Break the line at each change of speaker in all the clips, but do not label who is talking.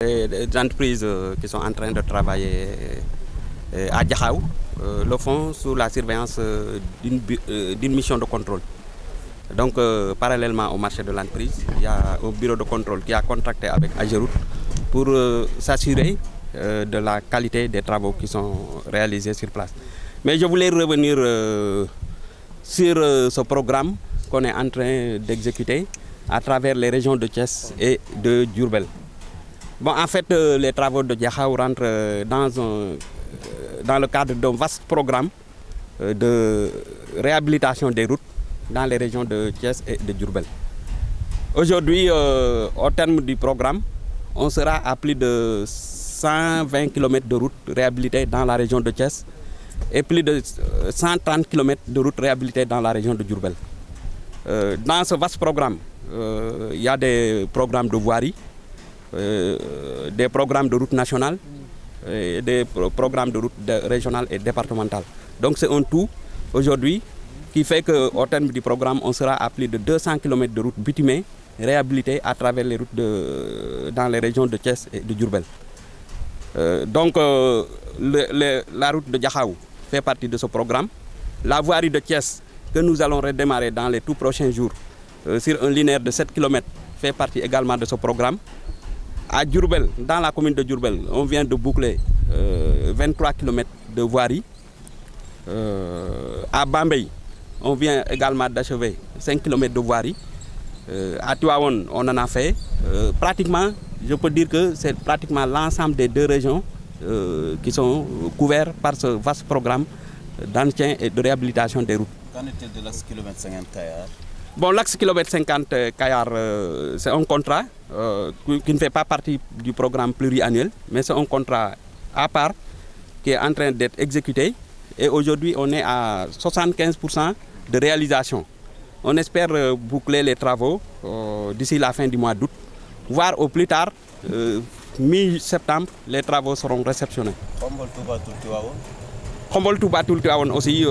Les entreprises qui sont en train de travailler à Diakhao le font sous la surveillance d'une mission de contrôle. Donc parallèlement au marché de l'entreprise, il y a un bureau de contrôle qui a contracté avec Ageroute pour s'assurer de la qualité des travaux qui sont réalisés sur place. Mais je voulais revenir sur ce programme qu'on est en train d'exécuter à travers les régions de Thiès et de Diourbel. Bon, en fait, les travaux de Diakhao rentrent dans le cadre d'un vaste programme de réhabilitation des routes dans les régions de Thiès et de Diourbel. Aujourd'hui, au terme du programme, on sera à plus de 120 km de routes réhabilitées dans la région de Thiès et plus de 130 km de routes réhabilitées dans la région de Diourbel. Dans ce vaste programme, il y a des programmes de voirie, des programmes de routes nationales, et des programmes de routes régionales et départementales. Donc c'est un tout aujourd'hui qui fait qu'au terme du programme, on sera à plus de 200 km de routes bitumées réhabilitées à travers les routes dans les régions de Thiès et de Diourbel. Donc la route de Diakhao fait partie de ce programme. La voirie de Thiès que nous allons redémarrer dans les tout prochains jours sur un linéaire de 7 km fait partie également de ce programme. À Diourbel, dans la commune de Diourbel, on vient de boucler 23 km de voirie. À Bambey, on vient également d'achever 5 km de voirie. À Tivaouane, on en a fait. Pratiquement, je peux dire que c'est pratiquement l'ensemble des deux régions qui sont couverts par ce vaste programme d'entretien et de réhabilitation des routes.
Qu'en est-il de l'axe kilomètre 50 Kayar?
Bon, l'axe kilomètre 50 Kayar, c'est un contrat qui ne fait pas partie du programme pluriannuel, mais c'est un contrat à part qui est en train d'être exécuté. Et aujourd'hui, on est à 75% de réalisation. On espère boucler les travaux d'ici la fin du mois d'août, voire au plus tard, mi-septembre, les travaux seront réceptionnés. Khombol Touba Toul Tivaouane aussi,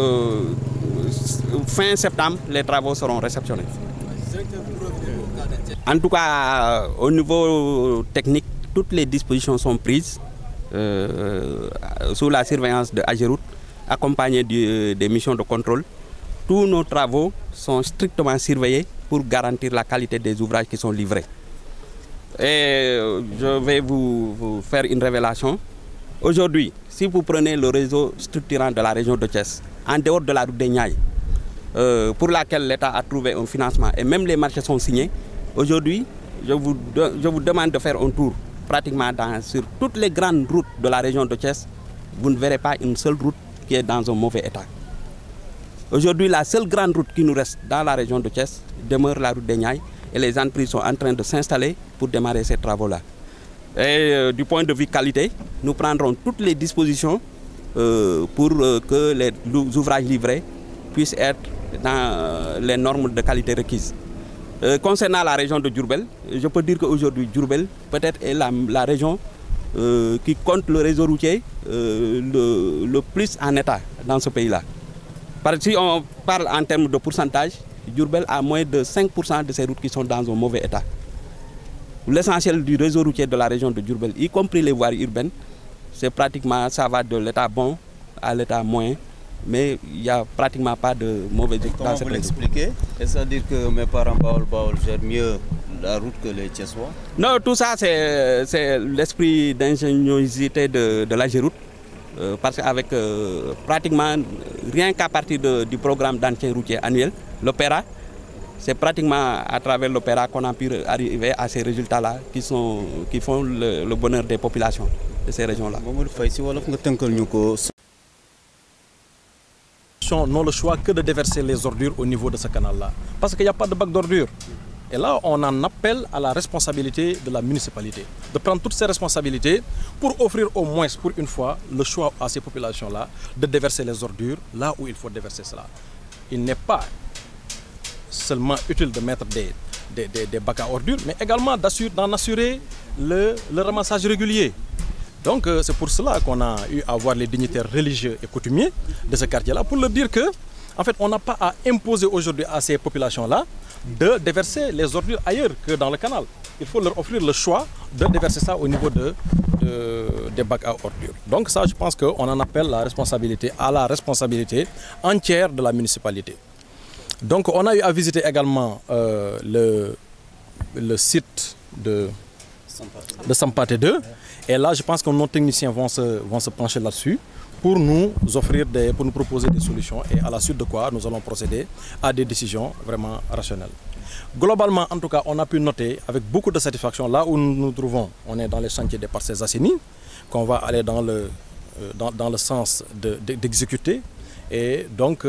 fin septembre, les travaux seront réceptionnés. En tout cas, au niveau technique, toutes les dispositions sont prises sous la surveillance de Ageroute, accompagnées des missions de contrôle. Tous nos travaux sont strictement surveillés pour garantir la qualité des ouvrages qui sont livrés. Et je vais vous faire une révélation. Aujourd'hui, si vous prenez le réseau structurant de la région de Thiès, en dehors de la route des Niayes, pour laquelle l'État a trouvé un financement et même les marchés sont signés, aujourd'hui, je vous demande de faire un tour pratiquement sur toutes les grandes routes de la région de Thiès. Vous ne verrez pas une seule route qui est dans un mauvais état. Aujourd'hui, la seule grande route qui nous reste dans la région de Thiès demeure la route des Niayes et les entreprises sont en train de s'installer pour démarrer ces travaux-là. Et du point de vue qualité, nous prendrons toutes les dispositions pour que les ouvrages livrés puissent être dans les normes de qualité requises. Concernant la région de Diourbel, je peux dire qu'aujourd'hui, Diourbel peut-être est la région qui compte le réseau routier le plus en état dans ce pays-là. Si on parle en termes de pourcentage, Diourbel a moins de 5% de ces routes qui sont dans un mauvais état. L'essentiel du réseau routier de la région de Diourbel, y compris les voiries urbaines, c'est pratiquement, ça va de l'état bon à l'état moyen, mais il n'y a pratiquement pas de mauvais état.
Comment vous l'expliquez? Est-ce à dire que mes parents Baol gèrent mieux la route que les Thiessois?
Non, tout ça c'est l'esprit d'ingéniosité de l'Ageroute, parce qu'avec pratiquement rien qu'à partir du programme d'entretien routier annuel, l'Opéra, c'est pratiquement à travers l'Opéra qu'on a pu arriver à ces résultats-là qui font le bonheur des populations de ces régions-là.
N'ont le choix que de déverser les ordures au niveau de ce canal-là. Parce qu'il n'y a pas de bac d'ordures. Et là, on en appelle à la responsabilité de la municipalité. De prendre toutes ces responsabilités pour offrir au moins, pour une fois, le choix à ces populations-là de déverser les ordures là où il faut déverser cela. Il n'est pas seulement utile de mettre des bacs à ordures, mais également d'en assurer le ramassage régulier. Donc c'est pour cela qu'on a eu à voir les dignitaires religieux et coutumiers de ce quartier-là pour leur dire que, en fait, on n'a pas à imposer aujourd'hui à ces populations-là de déverser les ordures ailleurs que dans le canal. Il faut leur offrir le choix de déverser ça au niveau des bacs à ordures. Donc ça, je pense qu'on en appelle à la responsabilité entière de la municipalité. Donc on a eu à visiter également le site de Sampaté 2. Et là, je pense que nos techniciens vont se pencher là-dessus pour nous proposer des solutions, et à la suite de quoi nous allons procéder à des décisions vraiment rationnelles. Globalement, en tout cas, on a pu noter avec beaucoup de satisfaction, là où nous nous trouvons, on est dans les chantiers des parcelles assainies, qu'on va aller dans le sens d'exécuter. Et donc,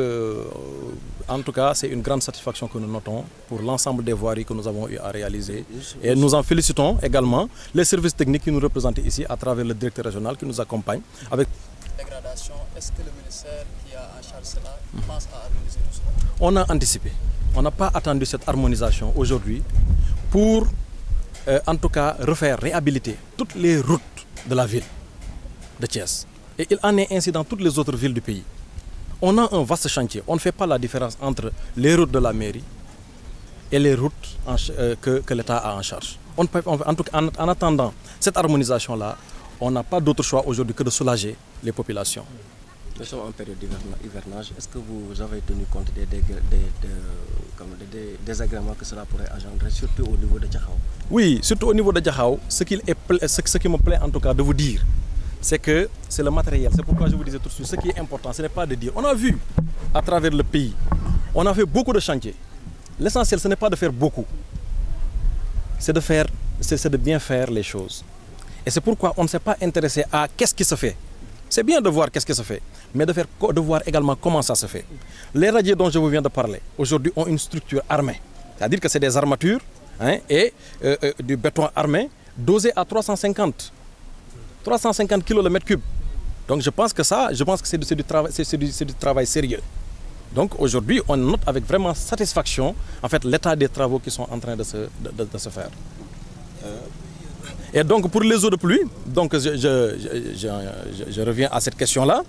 en tout cas, c'est une grande satisfaction que nous notons pour l'ensemble des voiries que nous avons eu à réaliser. Et nous en félicitons également les services techniques qui nous représentent ici à travers le directeur régional qui nous accompagne. Avec
dégradation, est-ce que le ministère qui a en charge cela pense à harmoniser tout cela?
On a anticipé. On n'a pas attendu cette harmonisation aujourd'hui pour, en tout cas, réhabiliter toutes les routes de la ville de Thiès. Et il en est ainsi dans toutes les autres villes du pays. On a un vaste chantier. On ne fait pas la différence entre les routes de la mairie et les routes que l'État a en charge. En attendant cette harmonisation-là, on n'a pas d'autre choix aujourd'hui que de soulager les populations.
Nous sommes en période d'hivernage. Est-ce que vous avez tenu compte des désagréments que cela pourrait engendrer, surtout au niveau de Diakhao?
Oui, surtout au niveau de Diakhao, ce qui me plaît en tout cas de vous dire, c'est que c'est le matériel. C'est pourquoi je vous disais tout de suite, ce qui est important, ce n'est pas de dire. On a vu à travers le pays, on a fait beaucoup de chantiers. L'essentiel, ce n'est pas de faire beaucoup, c'est de bien faire les choses. Et c'est pourquoi on ne s'est pas intéressé à qu'est-ce qui se fait. C'est bien de voir qu'est-ce qui se fait, mais de voir également comment ça se fait. Les radiers dont je vous viens de parler, aujourd'hui, ont une structure armée. C'est-à-dire que c'est des armatures et du béton armé dosé à 350 kg le mètre cube. Donc je pense que c'est du travail sérieux. Donc aujourd'hui, on note avec vraiment satisfaction en fait, l'état des travaux qui sont en train de se faire. Et donc pour les eaux de pluie, donc je reviens à cette question-là.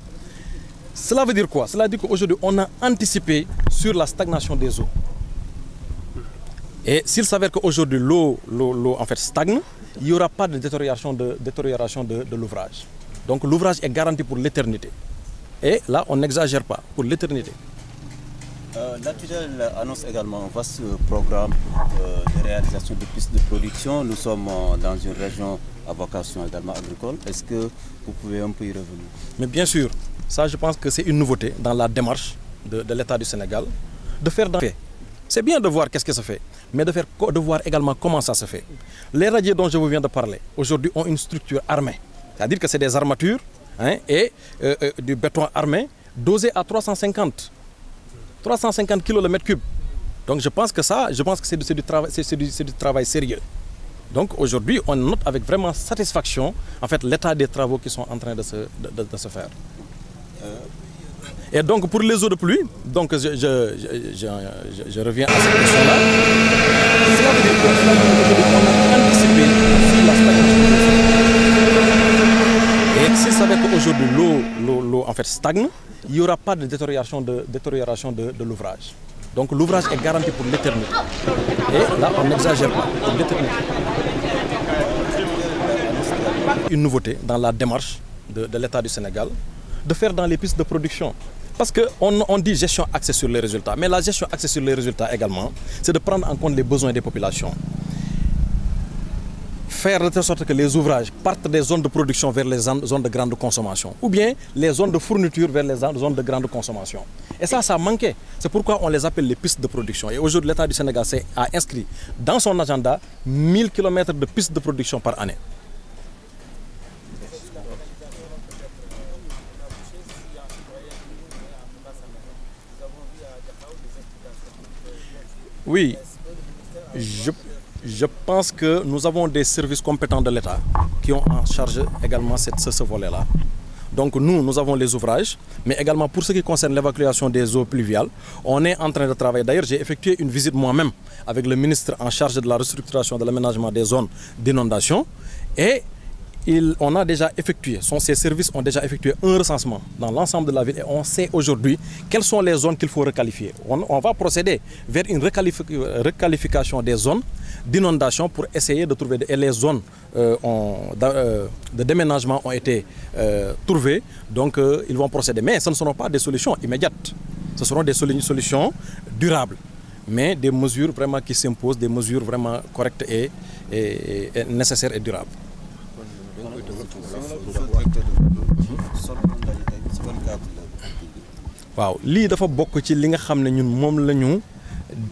Cela veut dire quoi? Cela veut dire qu'aujourd'hui, on a anticipé sur la stagnation des eaux. Et s'il s'avère qu'aujourd'hui, l'eau en fait stagne, il n'y aura pas de détérioration de l'ouvrage. Donc l'ouvrage est garanti pour l'éternité. Et là, on n'exagère pas, pour l'éternité.
La tutelle annonce également un vaste programme de réalisation de pistes de production. Nous sommes dans une région à vocation également agricole. Est-ce que vous pouvez un peu y revenir? Mais
bien sûr, ça je pense que c'est une nouveauté dans la démarche de l'État du Sénégal, de faire dans fait. C'est bien de voir qu'est-ce qui se fait, mais de voir également comment ça se fait. Les radiers dont je vous viens de parler, aujourd'hui, ont une structure armée. C'est-à-dire que c'est des armatures et du béton armé dosé à 350 kg le mètre cube. Donc je pense que c'est du travail sérieux. Donc aujourd'hui, on note avec vraiment satisfaction en fait, l'état des travaux qui sont en train de se faire. Et donc pour les eaux de pluie, donc je reviens à cette question-là. Cela veut dire qu'on a anticipé sur la stagnation. Et s'il s'avère qu'aujourd'hui l'eau en fait stagne, il n'y aura pas de détérioration de l'ouvrage. Donc l'ouvrage est garanti pour l'éternité. Et là, on n'exagère pas, pour l'éternité. Une nouveauté dans la démarche de l'État du Sénégal, de faire dans les pistes de production. Parce qu'on dit gestion axée sur les résultats, mais la gestion axée sur les résultats également, c'est de prendre en compte les besoins des populations. Faire de telle sorte que les ouvrages partent des zones de production vers les zones de grande consommation, ou bien les zones de fourniture vers les zones de grande consommation. Et ça manquait. C'est pourquoi on les appelle les pistes de production. Et aujourd'hui, l'État du Sénégal a inscrit dans son agenda 1000 km de pistes de production par année. Oui, je pense que nous avons des services compétents de l'État qui ont en charge également ce volet-là. Donc nous avons les ouvrages, mais également pour ce qui concerne l'évacuation des eaux pluviales, on est en train de travailler. D'ailleurs, j'ai effectué une visite moi-même avec le ministre en charge de la restructuration de l'aménagement des zones d'inondation et on a déjà effectué, ces services ont déjà effectué un recensement dans l'ensemble de la ville et on sait aujourd'hui quelles sont les zones qu'il faut requalifier. On va procéder vers une requalification des zones d'inondation pour essayer de trouver, et les zones de déménagement ont été trouvées, donc ils vont procéder. Mais ce ne seront pas des solutions immédiates, ce seront des solutions durables, mais des mesures vraiment qui s'imposent, des mesures vraiment correctes et nécessaires et durables. waaw lii dafa bokk ci li nga xam ne ñun moom la ñu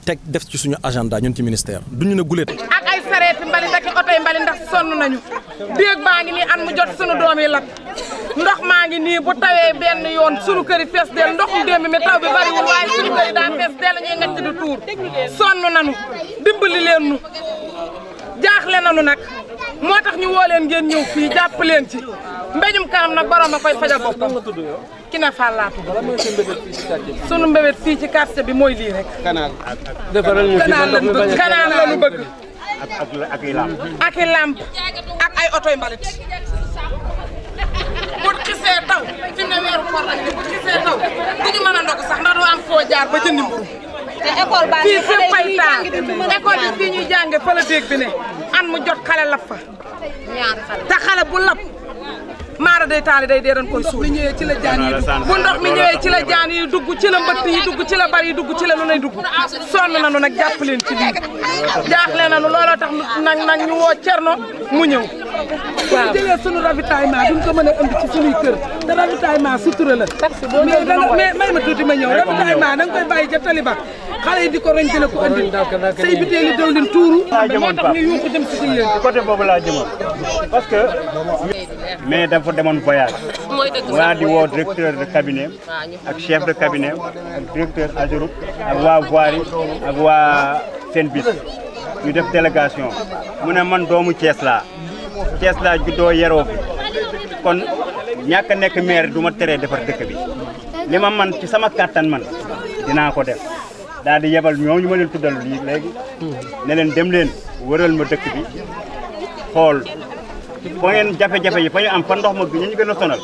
teg def ci suñu agenda ñun ci ministère duñu ne guléet.
ak ay sareeti mbali ak otoy mbali ndax sonn nañu déeg baa ngi nii an mu jot suñu doom yi lakk ndox maa ngi nii bu tawee benn yoon suñu kër yi fees del ndoxum démb mi taw bi bariwul waaye suñu kër yi daa fees del ñuy ngacc di tuur sonn nañu dimbali leen nu jaaxle nañu nag moo tax ñu woo leen ngeen ñëw fii jàpp leen ci mbéjum kanam nag borom a koy fajal boppam ki na fàllaatu sunu mbébét fii ci quartier bi mooy lii rek. canal la ñu bëgg. ak i lamp ak ay otoy mbalit. bu xisee taw fi mu ne weeru koor ak bu xisee taw du ñu mën a ndog sax ndax doo am foo jaar ba jëndi mburu. te école baa fii fépp ay taal école bi fii ñuy jànge fa la dégg bi ne an mu jot xale lab fa. te xale bu lab. maara day taali day dee dañ koy suul bu ndox mi ñëwee ci la jaan yi dugg ci la mbëtt yi dugg ci la bari yi dugg ci la lu nay dugg sonn nañu nag jàpp leen ci lii jaaxle nañu looloo tax nag ñu woo Cerno mu ñëw waaw jëlee sunu ravitaillement duñ ko mën a indi ci sunuy kër te ravitaillement sutura la mais may ma tuuti ma ñëw ravitaillement da nga koy bàyyi ca taliba xale yi di ko roñ jële ko andi say bitéeli dawlin tuuru moo tax ñu yuuxu jëm si yéen
côté boobu laa jëmoon parce que mais dafa demoon voyage waa di woo directeur de cabinet ak chef de cabinet ak directeur Ageroute ak waa voirie ak waa Senbis ñu def délégation mu ne man doomu Thiès laa juddoo yeroo fi kon ñàkk a nekk maire du ma teree defar dëkk bi li ma man ci sama kàttan man dinaa ko def daal di yebal ñooñu ma leen tuddal lii léegi ne leen dem leen wëral ma dëkk bi xool foo ngeen jafe-jafe yi fa ñu am fa ndox ma ñu gën a sonal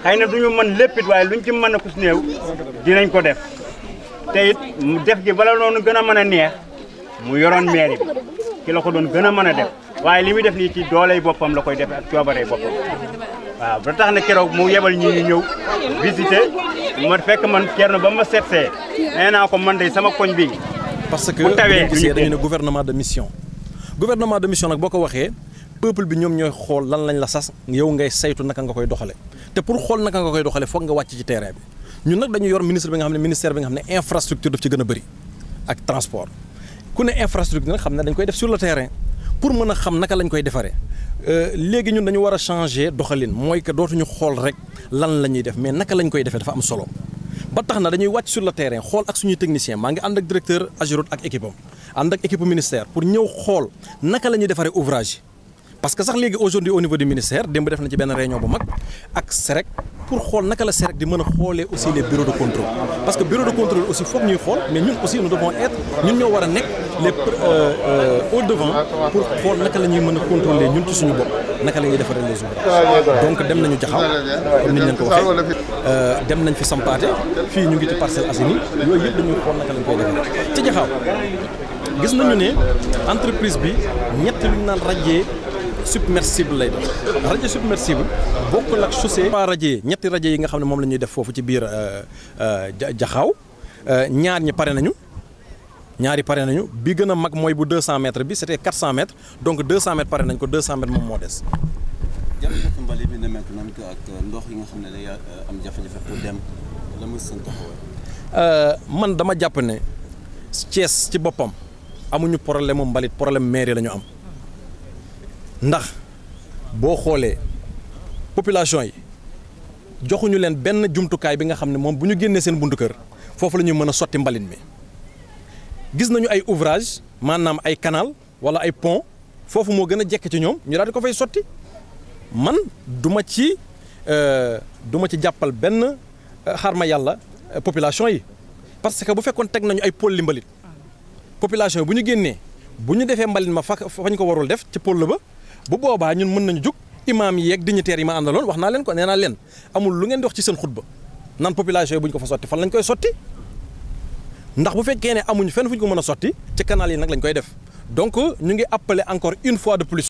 xëy na du ñu mën lépp it waaye luñ ci mën a kus néew dinañ ko def te it mu def gi bala noonu gën a mën a neex mu yoroon mairie bi ci la ko doon gën a mën a def waaye li muy def nii ci dooley boppam la koy def ak coobaree boppam waaw ba tax na keroog mu yebal ñi ñu ñëw visiter ma fekk man Thierno ba ma seetsee nee naa ko man de sama koñ bi
parce que dañu ne gouvernement de mission nag boo ko waxee peuple bi ñoom ñooy xool lan lañ la sas yow ngay saytu naka nga koy doxale te pour xool naka nga koy doxale foog nga wàcc ci terrain bi ñun nag dañu yor ministère bi nga xam ne infrastructure daf ci gën a bëri ak transport ku ne infrastructure nag xam ne dañ koy def sur le terrain pour mën a xam naka lañ koy defaree léegi ñun dañu war a changer doxalin mooy que dootuñu xool rek lan la ñuy def mais naka lañ koy defee dafa am solo ba tax na dañuy wàcc sur le terrain xool ak suñuy technicien maa ngi ànd ak directeur Ageroute ak équipe am ànd ak équipe ministère pour ñëw xool naka la ñuy defaree ouvrage parce que sax léegi aujourd'hui au niveau du ministère démb def na ci benn réunion bu mag ak SEREC pour xool naka la SEREC di mën a xoolee aussi les bureaux de contrôle parce que bureau de contrôle aussi foog ñuy xool mais ñun aussi nous devons être ñun ñoo war a nekk les au devant pour xool naka la ñuy mën a contrôler ñun ci suñu bopp naka la ñuy defaree les ouvrages donc dem nañu Jaxaw comme ni ñu leen ko waxee dem nañ fi Sampaate fii ñu ngi ci Parcelles Assainies yooyu yëpp dañuy xool naka lañ koy defaree ci Jaxaw gis nañu ne entreprise bi ñett lu ñu naan radier submersible lay def rajo submersible bokkul ak chaussée. ñetti rajo yi nga xam ne moom la ñuy def foofu ci biir Jaxaaw ñaar ñi pare nañu bi gën a mag mooy bu 200 mètres bi c'était 400 mètres donc 200 mètres pare nañ ko 200 mètres moom moo des.
jafe-jafe mbalit bi nemmeeku nañ ko ak ndox yi nga xam ne day am jafe-jafe pour dem la muy seen taxawaay.
man dama jàpp ne Thiès ci boppam amuñu problème mu mbalit problème mairie la ñu am. ndax boo xoolee population yi joxuñu leen benn jumtukaay bi nga xam ne moom bu ñu génnee seen buntu kër foofu la ñuy mën a sotti mbalit mi gis nañu ay ouvrage maanaam ay canal wala ay pont foofu moo gën a jekk ci ñoom ñu daal di ko fay sotti man du ma ci jàppal benn xarma yàlla population yi parce que bu fekkoon teg nañu ay pôle mbalit population yi bu ñu génnee bu ñu defee mbalit ma fañ ko warul def ci pôle ba bu boobaa ñun mën nañu jug imam yi ak dignitaires yi ma àndaloon wax naa leen ko nee naa leen amul lu ngeen di wax ci seen xutba naan population yi bu ñu ko fa sotti fan lañ koy sotti ndax bu fekkee ne amuñ fenn fu ñu ko mën a sotti ci canal yi nag lañ koy def donc ñu ngi appeler encore une fois de plus